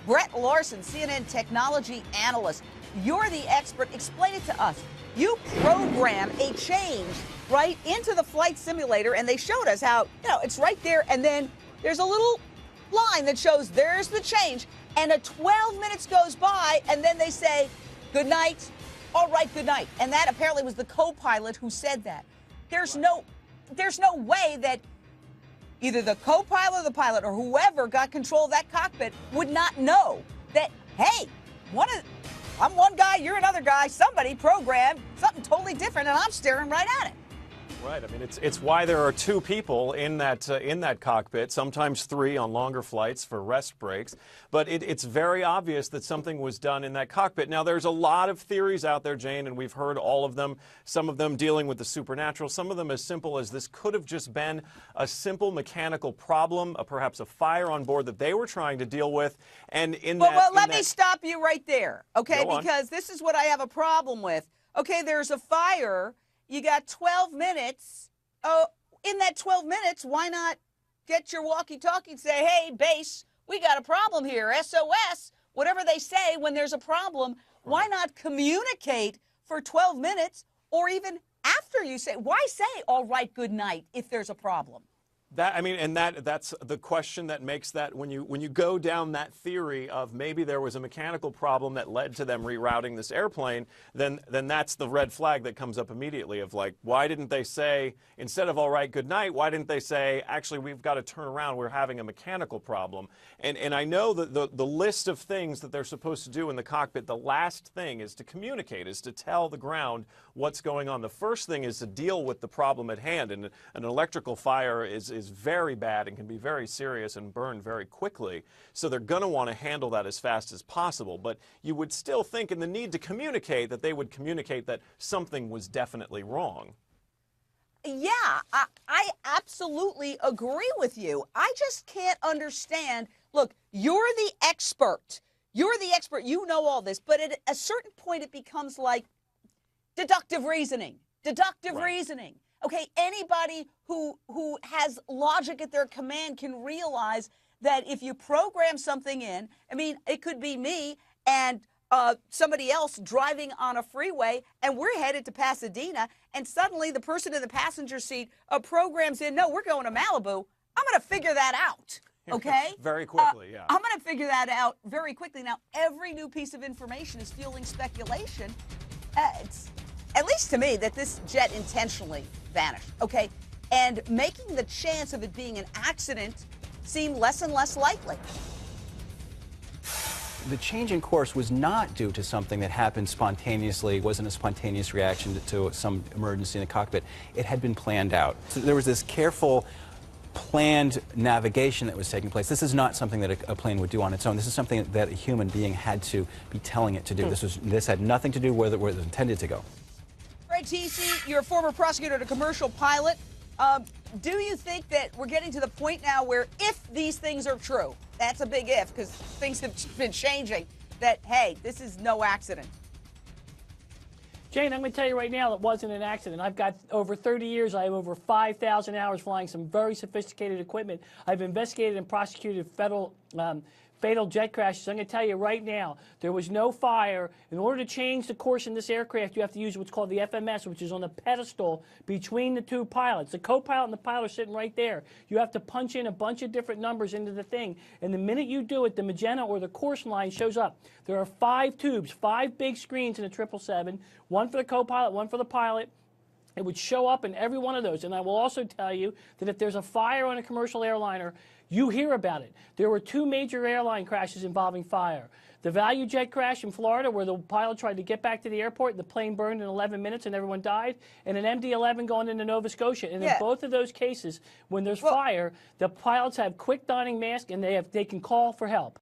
Brett Larson, CNN technology analyst. You're the expert. Explain it to us. You program a change right into the flight simulator, and they showed us how, it's right there, and then there's a little line that shows there's the change, and a 12 minutes goes by, and then they say, good night, all right, good night. And that apparently was the co-pilot who said that. There's no way that either the co-pilot or the pilot or whoever got control of that cockpit would not know that, hey, I'm one guy, you're another guy, somebody programmed something totally different, and I'm staring right at it. Right. I mean, it's why there are two people in that cockpit, sometimes three on longer flights for rest breaks. But it's very obvious that something was done in that cockpit. Now, there's a lot of theories out there, Jane, and we've heard all of them, some of them dealing with the supernatural, some of them as simple as this could have just been a simple mechanical problem, perhaps a fire on board that they were trying to deal with. And Well, let me stop you right there, okay? Because this is what I have a problem with. Okay, there's a fire. You got 12 minutes. Oh, in that 12 minutes, why not get your walkie-talkie and say, hey, base, we got a problem here, SOS, whatever they say when there's a problem. Why not communicate for 12 minutes or even after you say, why say, all right, good night if there's a problem? That's the question that makes that when you go down that theory of maybe there was a mechanical problem that led to them rerouting this airplane, then that's the red flag that comes up immediately of like, why didn't they say, instead of all right, good night, why didn't they say, actually, we've got to turn around, we're having a mechanical problem. And I know that the list of things that they're supposed to do in the cockpit, the last thing is to communicate, is to tell the ground what's going on. The first thing is to deal with the problem at hand, and an electrical fire is very bad and can be very serious and burn very quickly. So they're going to want to handle that as fast as possible. But you would still think in the need to communicate that they would communicate that something was definitely wrong. Yeah, I absolutely agree with you. I just can't understand. Look, you're the expert. You're the expert. You know all this. But at a certain point, it becomes like deductive reasoning. Deductive reasoning. Okay, anybody who has logic at their command can realize that if you program something in, I mean, it could be me and somebody else driving on a freeway, and we're headed to Pasadena, and suddenly the person in the passenger seat programs in, no, we're going to Malibu. I'm going to figure that out, okay? Very quickly, yeah. I'm going to figure that out very quickly. Now, every new piece of information is fueling speculation. It's, at least to me, that this jet intentionally vanished, okay? And making the chance of it being an accident seem less and less likely. The change in course was not due to something that happened spontaneously. It wasn't a spontaneous reaction to some emergency in the cockpit. It had been planned out. So there was this careful, planned navigation that was taking place. This is not something that a plane would do on its own. This is something that a human being had to be telling it to do. This had nothing to do with where it was intended to go. Right, TC, you're a former prosecutor and a commercial pilot. Do you think that we're getting to the point now where if these things are true, that's a big if because things have been changing, that, hey, this is no accident? Jane, I'm going to tell you right now it wasn't an accident. I've got over 30 years. I have over 5,000 hours flying some very sophisticated equipment. I've investigated and prosecuted federal fatal jet crashes. I'm going to tell you right now, there was no fire. In order to change the course in this aircraft, you have to use what's called the FMS, which is on the pedestal between the two pilots. The co-pilot and the pilot are sitting right there. You have to punch in a bunch of different numbers into the thing. And the minute you do it, the magenta or the course line shows up. There are 5 tubes, 5 big screens in a 777, one for the co-pilot, one for the pilot. It would show up in every one of those. And I will also tell you that if there's a fire on a commercial airliner, you hear about it. There were 2 major airline crashes involving fire. The Value Jet crash in Florida where the pilot tried to get back to the airport and the plane burned in 11 minutes and everyone died, and an MD-11 going into Nova Scotia. And in both of those cases, when there's fire, the pilots have quick donning masks and they can call for help.